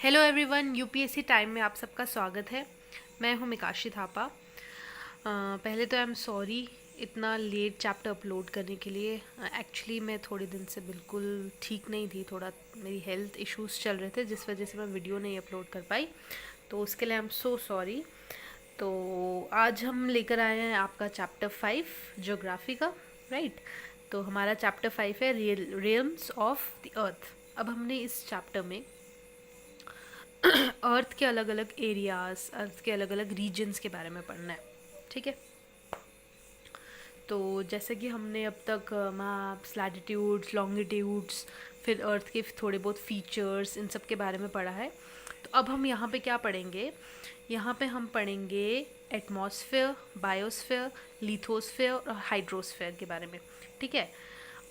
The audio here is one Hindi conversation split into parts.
हेलो एवरीवन, यूपीएससी टाइम में आप सबका स्वागत है। मैं हूं मिकाशी थापा। पहले तो आई एम सॉरी इतना लेट चैप्टर अपलोड करने के लिए। एक्चुअली मैं थोड़े दिन से बिल्कुल ठीक नहीं थी, थोड़ा मेरी हेल्थ इश्यूज चल रहे थे जिस वजह से मैं वीडियो नहीं अपलोड कर पाई, तो उसके लिए आई एम सो सॉरी। तो आज हम लेकर आए हैं आपका चैप्टर 5 ज्योग्राफी का, राइट। तो हमारा चैप्टर 5 है रियल्म्स ऑफ द अर्थ। अब हमने इस चैप्टर में अर्थ के अलग अलग एरियाज, अर्थ के अलग अलग रीजन्स के बारे में पढ़ना है, ठीक है। तो जैसे कि हमने अब तक मैप्स, लैटिट्यूड्स, लॉन्गिट्यूड्स, फिर अर्थ के थोड़े बहुत फीचर्स, इन सब के बारे में पढ़ा है। तो अब हम यहाँ पे क्या पढ़ेंगे? यहाँ पे हम पढ़ेंगे एटमॉस्फेयर, बायोस्फेयर, लिथोस्फेयर और हाइड्रोस्फेयर के बारे में, ठीक है।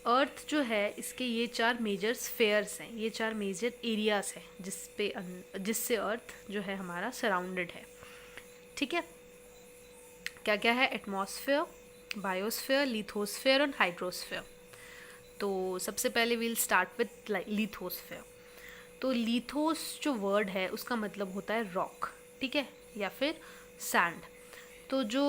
अर्थ जो है, इसके ये 4 मेजर स्फेयर्स हैं, ये 4 मेजर एरियाज हैं जिससे अर्थ जो है हमारा सराउंडेड है, ठीक है। क्या क्या है? एटमॉस्फेयर, बायोस्फेयर, लिथोस्फेयर और हाइड्रोस्फेयर। तो सबसे पहले वील स्टार्ट विथ लिथोस्फेयर। तो लिथोस जो वर्ड है उसका मतलब होता है रॉक, ठीक है, या फिर सैंड। तो जो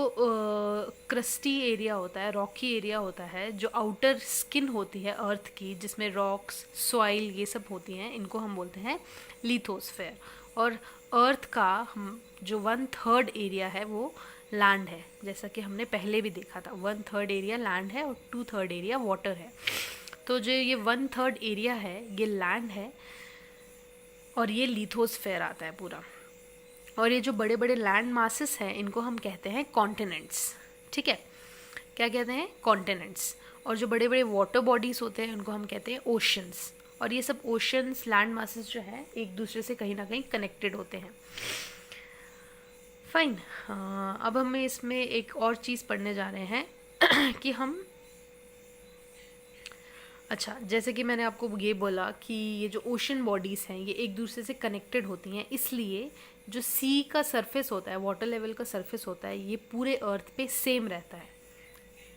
क्रस्टी एरिया होता है, रॉकी एरिया होता है, जो आउटर स्किन होती है अर्थ की, जिसमें रॉक्स, सॉइल ये सब होती हैं, इनको हम बोलते हैं लिथोस्फेयर। और अर्थ का जो 1/3 एरिया है वो लैंड है, जैसा कि हमने पहले भी देखा था। 1/3 एरिया लैंड है और 2/3 एरिया वाटर है। तो जो ये 1/3 एरिया है ये लैंड है और ये लिथोस्फेयर आता है पूरा। और ये जो बड़े बड़े लैंड मासेस हैं इनको हम कहते हैं कॉन्टिनेंट्स, ठीक है। क्या कहते हैं? कॉन्टिनेंट्स। और जो बड़े बड़े वाटर बॉडीज होते हैं उनको हम कहते हैं ओशंस। और ये सब ओशंस, लैंड मासेस जो है एक दूसरे से कहीं ना कहीं कनेक्टेड होते हैं। फाइन। अब हम इसमें एक और चीज़ पढ़ने जा रहे हैं कि हम, अच्छा, जैसे कि मैंने आपको ये बोला कि ये जो ओशन बॉडीज़ हैं ये एक दूसरे से कनेक्टेड होती हैं, इसलिए जो सी का सरफेस होता है, वाटर लेवल का सरफेस होता है, ये पूरे अर्थ पे सेम रहता है,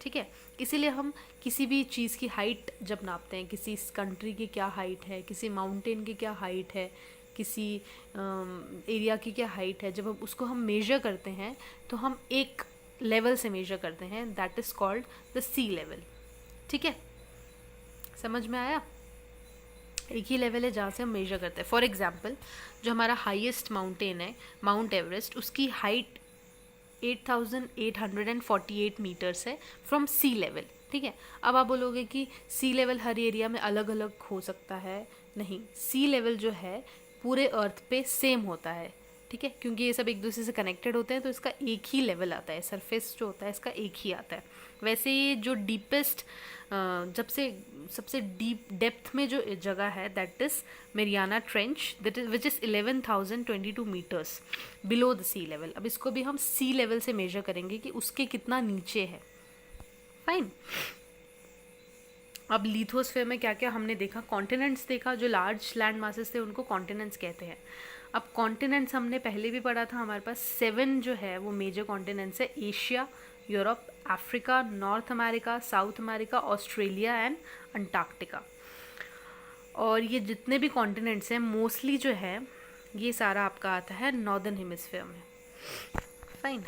ठीक है। इसीलिए हम किसी भी चीज़ की हाइट जब नापते हैं, किसी कंट्री की क्या हाइट है, किसी माउंटेन की क्या हाइट है, किसी एरिया की क्या हाइट है, जब हम उसको मेजर करते हैं तो हम एक लेवल से मेजर करते हैं, that is called the sea level, ठीक है। समझ में आया? एक ही लेवल है जहाँ से हम मेजर करते हैं। फॉर एग्जाम्पल, जो हमारा हाईएस्ट माउंटेन है माउंट एवरेस्ट, उसकी हाइट 8,848 मीटर्स है फ्रॉम सी लेवल, ठीक है। अब आप बोलोगे कि सी लेवल हर एरिया में अलग अलग हो सकता है। नहीं, सी लेवल जो है पूरे अर्थ पे सेम होता है, ठीक है, क्योंकि ये सब एक दूसरे से कनेक्टेड होते हैं, तो इसका एक ही लेवल आता है, सरफेस जो होता है इसका एक ही आता है। वैसे ये जो डीपेस्ट, जब से सबसे डीप डेप्थ में जो जगह है, that is Mariana trench, that is which is 11,022 meters below the sea level. अब इसको भी हम सी लेवल से मेजर करेंगे कि उसके कितना नीचे है। फाइन। अब लिथोस्फेयर में क्या क्या हमने देखा? कॉन्टिनेंट्स देखा, जो लार्ज लैंड मासेस थे उनको कॉन्टिनेंट्स कहते हैं। अब कॉन्टिनेंट्स हमने पहले भी पढ़ा था, हमारे पास 7 जो है वो मेजर कॉन्टिनेंट्स है। Asia, Europe, Africa, north America, south America, Australia and Antarctica. और ये जितने भी कॉन्टिनेंट्स हैं मोस्टली जो है ये सारा आपका आता है नॉर्दर्न हेमिस्फेयर में। फाइन।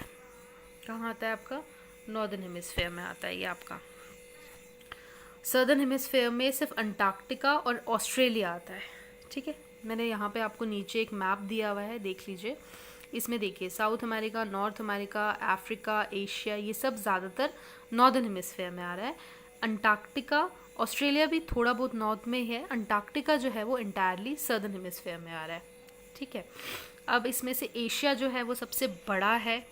कहाँ आता है आपका? नॉर्दर्न हेमिस्फेयर में आता है ये आपका। सदर्न हेमिस्फेयर में सिर्फ अंटार्कटिका और ऑस्ट्रेलिया आता है, ठीक है। मैंने यहाँ पे आपको नीचे एक मैप दिया हुआ है, देख लीजिए। इसमें देखिए south America, north America, Africa, Asia, ये सब ज़्यादातर नॉर्दर्न हेमिस्फेयर में आ रहा है। अंटार्कटिका, ऑस्ट्रेलिया भी थोड़ा बहुत नॉर्थ में है। अंटार्कटिका जो है वो इंटायरली सदर्न हेमिस्फेयर में आ रहा है, ठीक है। अब इसमें से एशिया जो है वो सबसे बड़ा है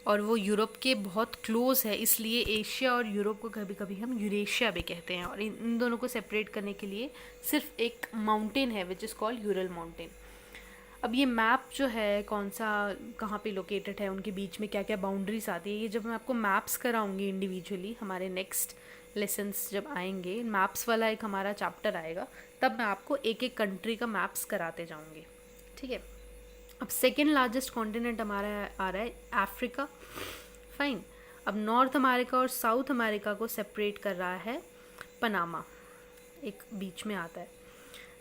और वो यूरोप के बहुत क्लोज है, इसलिए एशिया और यूरोप को कभी कभी हम यूरेशिया भी कहते हैं। और इन दोनों को सेपरेट करने के लिए सिर्फ एक माउंटेन है which is called Ural mountain. अब ये मैप जो है कौन सा कहाँ पे लोकेटेड है, उनके बीच में क्या क्या बाउंड्रीज आती है, ये जब मैं आपको मैप्स कराऊंगी इंडिविजुअली, हमारे नेक्स्ट लेसन्स जब आएंगे, मैप्स वाला एक हमारा चैप्टर आएगा, तब मैं आपको एक एक कंट्री का मैप्स कराते जाऊँगी, ठीक है। अब सेकेंड लार्जेस्ट कॉन्टिनेंट हमारा आ रहा है अफ्रीका। फाइन। अब नॉर्थ अमेरिका और साउथ अमेरिका को सेपरेट कर रहा है पनामा, एक बीच में आता है।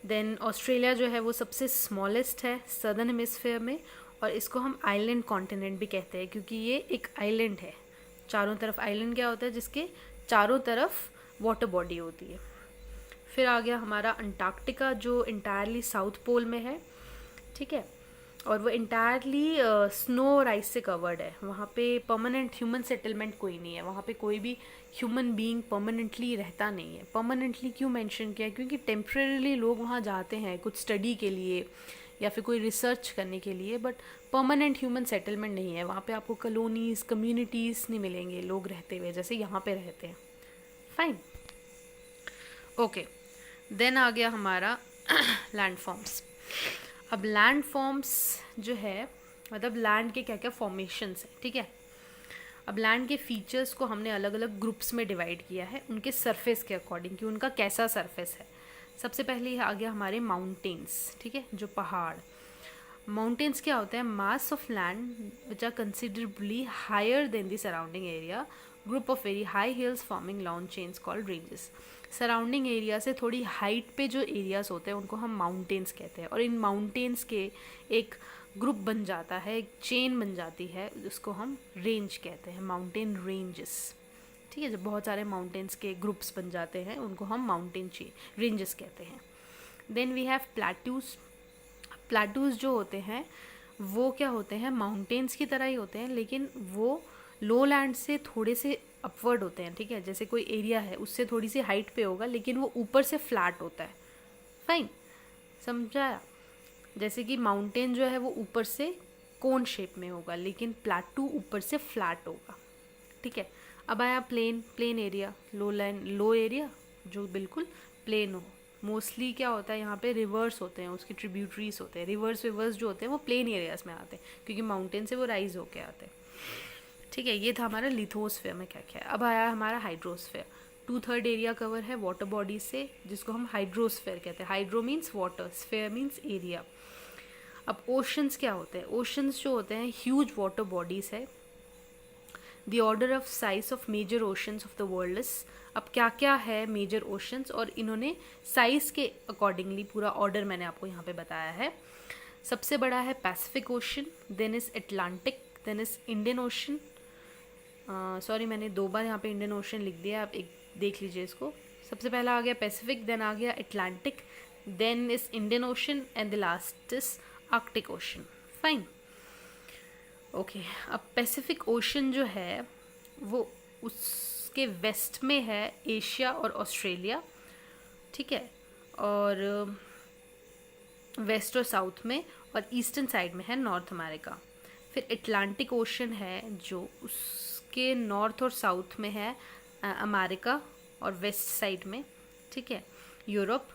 देन ऑस्ट्रेलिया जो है वो सबसे स्मॉलेस्ट है सदर्न हेमिस्फीयर में, और इसको हम आइलैंड कॉन्टिनेंट भी कहते हैं क्योंकि ये एक आइलैंड है। चारों तरफ आइलैंड क्या होता है, जिसके चारों तरफ वाटर बॉडी होती है। फिर आ गया हमारा अंटार्कटिका जो इंटायरली साउथ पोल में है, ठीक है, और वो इंटायरली स्नो और आइस से कवर्ड है। वहाँ पे परमानेंट ह्यूमन सेटलमेंट कोई नहीं है, वहाँ पे कोई भी ह्यूमन बीइंग परमानेंटली रहता नहीं है। परमानेंटली क्यों मेंशन किया, क्योंकि टेम्परेरीली लोग वहाँ जाते हैं कुछ स्टडी के लिए या फिर कोई रिसर्च करने के लिए, बट परमानेंट ह्यूमन सेटलमेंट नहीं है वहाँ पे। आपको कॉलोनीज कम्युनिटीज़ नहीं मिलेंगे लोग रहते हुए जैसे यहाँ पे रहते हैं। Fine, okay. देन आ गया हमारा लैंड फॉर्म्स। अब लैंड फॉर्म्स जो है मतलब लैंड के क्या क्या फॉर्मेशंस हैं, ठीक है। अब लैंड के फीचर्स को हमने अलग अलग ग्रुप्स में डिवाइड किया है उनके सरफेस के अकॉर्डिंग कि उनका कैसा सरफेस है। सबसे पहले आ गया हमारे माउंटेन्स, ठीक है, जो पहाड़। माउंटेन्स क्या होते हैं, mass of land which are considerably higher than the surrounding area, group of very high hills forming long chains called ranges. Surrounding area से थोड़ी हाइट पे जो एरियाज होते हैं उनको हम माउंटेन्स कहते हैं, और इन माउंटेन्स के एक ग्रुप बन जाता है, एक चेन बन जाती है, उसको हम रेंज कहते हैं, माउंटेन रेंजेस, ठीक है। जब बहुत सारे माउंटेन्स के ग्रुप्स बन जाते हैं उनको हम माउंटेन रेंजेस कहते हैं। Then we have plateaus. Plateaus जो होते हैं वो क्या होते हैं, माउंटेन्स की तरह ही होते हैं, लेकिन वो लो लैंड से थोड़े से अपवर्ड होते हैं, ठीक है। जैसे कोई एरिया है उससे थोड़ी सी हाइट पे होगा लेकिन वो ऊपर से फ्लैट होता है। फाइन, समझाया। जैसे कि माउंटेन जो है वो ऊपर से कोन शेप में होगा लेकिन प्लेटू ऊपर से फ्लैट होगा, ठीक है। अब आया प्लेन एरिया, लो एरिया जो बिल्कुल प्लेन हो। मोस्टली क्या होता है यहाँ पे, रिवर्स होते हैं, उसके ट्रिब्यूटरीज होते हैं। रिवर्स जो होते हैं वो प्लेन एरियाज में आते हैं क्योंकि माउंटेन से वो राइज होके आते हैं, ठीक है। ये था हमारा लिथोस्फेयर में क्या क्या है। अब आया हमारा हाइड्रोस्फेयर। 2/3 एरिया कवर है वाटर बॉडी से, जिसको हम हाइड्रोस्फेयर कहते हैं। Hydro means water, sphere means area. अब ओशंस क्या होते हैं, ओशंस जो होते हैं ह्यूज वाटर बॉडीज है। The order of size of major oceans of the world is. अब क्या क्या है मेजर ओशंस, और इन्होंने साइज के अकॉर्डिंगली पूरा ऑर्डर मैंने आपको यहाँ पे बताया है। सबसे बड़ा है Pacific Ocean, then is Atlantic, then is Indian Ocean. Sorry मैंने 2 बार यहाँ पे इंडियन ओशन लिख दिया, आप एक देख लीजिए इसको। सबसे पहला आ गया पैसिफिक, देन आ गया Atlantic, then is Indian Ocean and the last is Arctic Ocean. Fine, okay. अब पैसिफिक ओशन जो है वो उसके वेस्ट में है एशिया और ऑस्ट्रेलिया, ठीक है, और वेस्ट और साउथ में, और ईस्टर्न साइड में है नॉर्थ अमेरिका। फिर अटलांटिक ओशन है जो उसके नॉर्थ और साउथ में है अमेरिका और वेस्ट साइड में, ठीक है, यूरोप,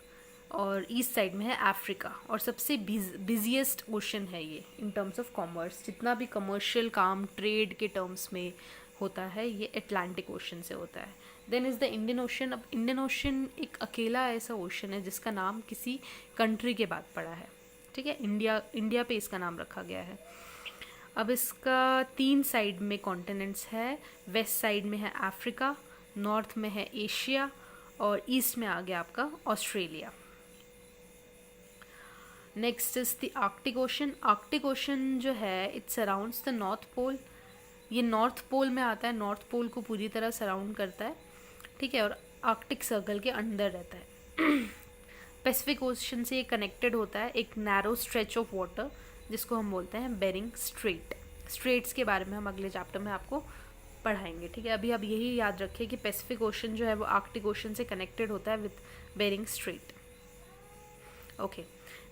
और ईस्ट साइड में है अफ्रीका। और सबसे बिजिएस्ट ओशन है ये इन टर्म्स ऑफ कॉमर्स, जितना भी कमर्शियल काम ट्रेड के टर्म्स में होता है ये अटलांटिक ओशन से होता है। Then is the Indian Ocean. अब इंडियन ओशन एक अकेला ऐसा ओशन है जिसका नाम किसी कंट्री के बाद पड़ा है, ठीक है। इंडिया पे इसका नाम रखा गया है। अब इसका 3 साइड में कॉन्टिनेंट्स है। वेस्ट साइड में है अफ्रीका, नॉर्थ में है एशिया, और ईस्ट में आ गया आपका Australia. Next is the Arctic Ocean. Arctic Ocean जो है it surrounds the North Pole. ये नॉर्थ पोल में आता है, नॉर्थ पोल को पूरी तरह सराउंड करता है, ठीक है, और आर्कटिक सर्कल के अंदर रहता है। पैसिफिक ओशन से ये कनेक्टेड होता है एक नैरो स्ट्रेच ऑफ वाटर जिसको हम बोलते हैं बेरिंग स्ट्रेट। स्ट्रेट्स के बारे में हम अगले चैप्टर में आपको पढ़ाएंगे, ठीक है। अभी आप यही याद रखिए कि पैसिफिक ओशन जो है वो आर्कटिक ओशन से कनेक्टेड होता है with Bering Strait. Okay,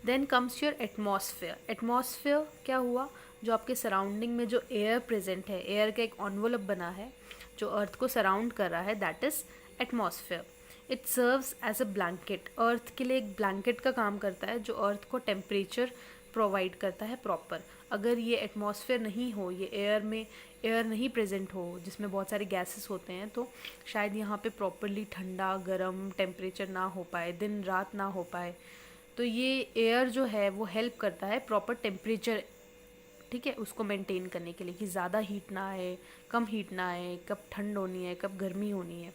then comes your atmosphere. Atmosphere क्या हुआ, जो आपके सराउंडिंग में जो एयर प्रेजेंट है, एयर का एक एनवलप बना है जो अर्थ को सराउंड कर रहा है, that is atmosphere. It serves as a blanket. Earth के लिए एक ब्लैंकेट का काम करता है जो अर्थ को टेम्परेचर प्रोवाइड करता है प्रॉपर। अगर ये एटमॉस्फेयर नहीं हो, ये एयर नहीं प्रेजेंट हो जिसमें बहुत सारे गैसेस होते हैं, तो शायद यहाँ पे प्रॉपरली ठंडा गर्म टेम्परेचर ना हो पाए, दिन रात ना हो पाए। तो ये एयर जो है वो हेल्प करता है प्रॉपर टेम्परेचर, ठीक है, उसको मेंटेन करने के लिए कि ज़्यादा हीट ना आए, कम हीट ना आए, कब ठंड होनी है, कब गर्मी होनी है।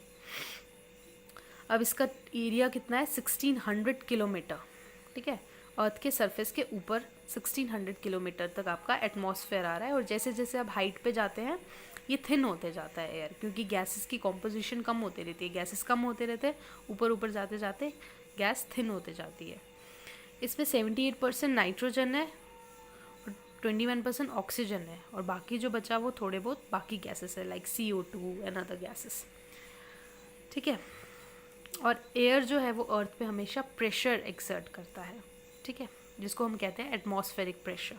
अब इसका एरिया कितना है, 1600 किलोमीटर, ठीक है। अर्थ के सरफेस के ऊपर 1600 किलोमीटर तक आपका एटमॉस्फेयर आ रहा है, और जैसे जैसे आप हाइट पे जाते हैं ये थिन होते जाता है एयर, क्योंकि गैसेस की कॉम्पोजिशन कम होती रहती है, गैसेस कम होते रहते हैं, ऊपर ऊपर जाते जाते गैस थिन होते जाती है। इसमें 78% नाइट्रोजन है और 21% ऑक्सीजन है, और बाकी जो बचा वो थोड़े बहुत बाकी गैसेस है, like CO2 and other gases, ठीक है। और एयर जो है वो अर्थ पे हमेशा प्रेशर एक्सर्ट करता है, ठीक है, जिसको हम कहते हैं atmospheric pressure.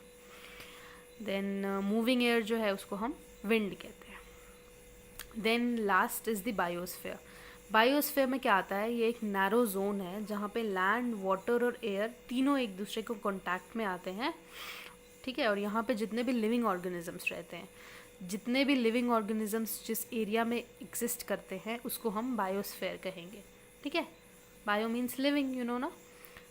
Then moving air जो है उसको हम विंड कहते हैं। Then last is the biosphere. Biosphere में क्या आता है, ये एक नैरो जोन है जहाँ पे लैंड, वाटर और एयर तीनों एक दूसरे को कांटेक्ट में आते हैं, ठीक है। और यहाँ पे जितने भी लिविंग ऑर्गेनिजम्स रहते हैं, जितने भी लिविंग ऑर्गेनिजम्स जिस एरिया में एग्जिस्ट करते हैं उसको हम बायोस्फेयर कहेंगे, ठीक है। Bio means living, you know ना।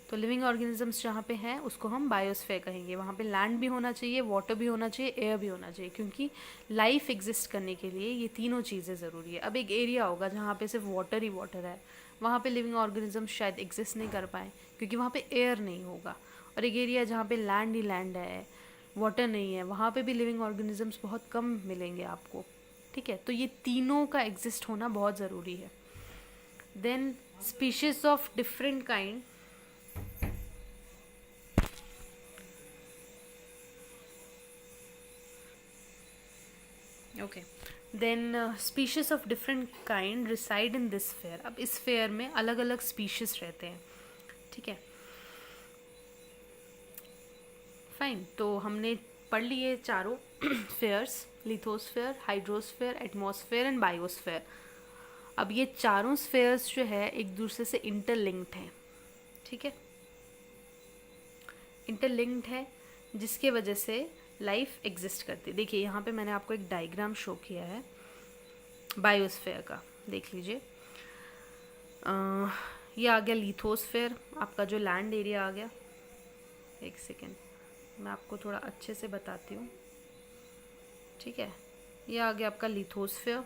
तो लिविंग ऑर्गेनिजम्स जहाँ पे हैं उसको हम बायोस्फेयर कहेंगे। वहाँ पे लैंड भी होना चाहिए, वाटर भी होना चाहिए, एयर भी होना चाहिए, क्योंकि लाइफ एग्जिस्ट करने के लिए ये तीनों चीज़ें ज़रूरी है। अब एक एरिया होगा जहाँ पे सिर्फ वाटर ही वाटर है, वहाँ पे लिविंग ऑर्गेनिजम्स शायद एग्जिस्ट नहीं कर पाए क्योंकि वहाँ पे एयर नहीं होगा। और एक एरिया जहाँ पे लैंड ही लैंड है, वाटर नहीं है, वहाँ पे भी लिविंग ऑर्गेनिजम्स बहुत कम मिलेंगे आपको, ठीक है। तो ये तीनों का एग्जिस्ट होना बहुत ज़रूरी है। Then species of different kind, okay, then species of different kind reside in this sphere. अब इस स्फीयर में अलग अलग स्पीशीज रहते हैं, ठीक है, फाइन। तो हमने पढ़ लिए चारों spheres, lithosphere, hydrosphere, atmosphere and biosphere. अब ये चारों स्फीयर्स जो है एक दूसरे से इंटरलिंक्ड हैं, ठीक है, इंटरलिंक्ड है, जिसके वजह से लाइफ एग्जिस्ट करती है। देखिए यहाँ पे मैंने आपको एक डायग्राम शो किया है बायोस्फीयर का, देख लीजिए। ये आ गया लिथोस्फीयर, आपका जो लैंड एरिया आ गया। एक सेकेंड, मैं आपको थोड़ा अच्छे से बताती हूँ, ठीक है। ये आ गया आपका लिथोस्फीयर,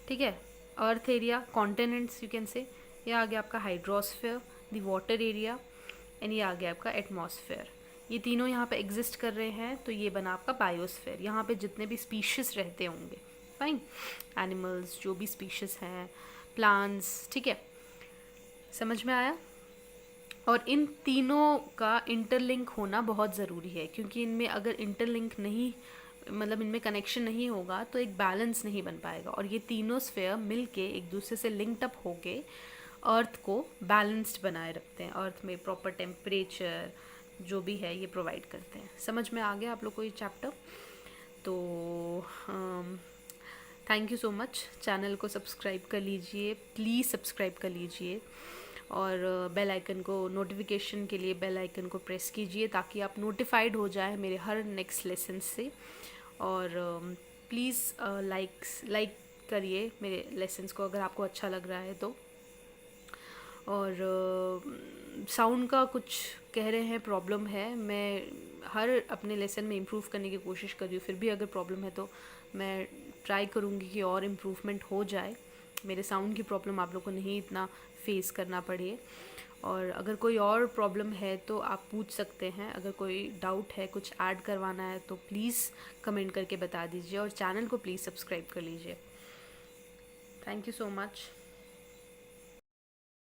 ठीक है, earth area, continents you can say. ये आ गया आपका hydrosphere, the water area, and ये आ गया आपका एटमॉस्फेयर। ये तीनों यहाँ पे एग्जिस्ट कर रहे हैं, तो ये बना आपका बायोस्फीयर। यहाँ पे जितने भी स्पीशीज रहते होंगे, फाइन, एनिमल्स, जो भी स्पीशीज हैं, प्लांट्स, ठीक है, समझ में आया। और इन तीनों का इंटरलिंक होना बहुत ज़रूरी है, क्योंकि इनमें अगर इंटरलिंक नहीं, मतलब इनमें कनेक्शन नहीं होगा तो एक बैलेंस नहीं बन पाएगा। और ये तीनों स्फीयर मिलके एक दूसरे से लिंक्ड अप होके अर्थ को बैलेंस्ड बनाए रखते हैं। अर्थ में प्रॉपर टेम्परेचर जो भी है ये प्रोवाइड करते हैं। समझ में आ गया आप लोग को ये चैप्टर? तो thank you so much. Channel को सब्सक्राइब कर लीजिए, प्लीज़ सब्सक्राइब कर लीजिए, और बेल आइकन को, नोटिफिकेशन के लिए बेल आइकन को प्रेस कीजिए ताकि आप नोटिफाइड हो जाए मेरे हर नेक्स्ट लेसन से। और प्लीज़ लाइक करिए मेरे लेसन्स को अगर आपको अच्छा लग रहा है तो। और साउंड का कुछ कह रहे हैं प्रॉब्लम है, मैं हर अपने लेसन में इम्प्रूव करने की कोशिश कर रही हूँ, फिर भी अगर प्रॉब्लम है तो मैं ट्राई करूँगी कि और इम्प्रूवमेंट हो जाए, मेरे साउंड की प्रॉब्लम आप लोग को नहीं इतना फेस करना पड़े। और अगर कोई और प्रॉब्लम है तो आप पूछ सकते हैं, अगर कोई डाउट है, कुछ ऐड करवाना है तो प्लीज़ कमेंट करके बता दीजिए, और चैनल को प्लीज़ सब्सक्राइब कर लीजिए। Thank you so much.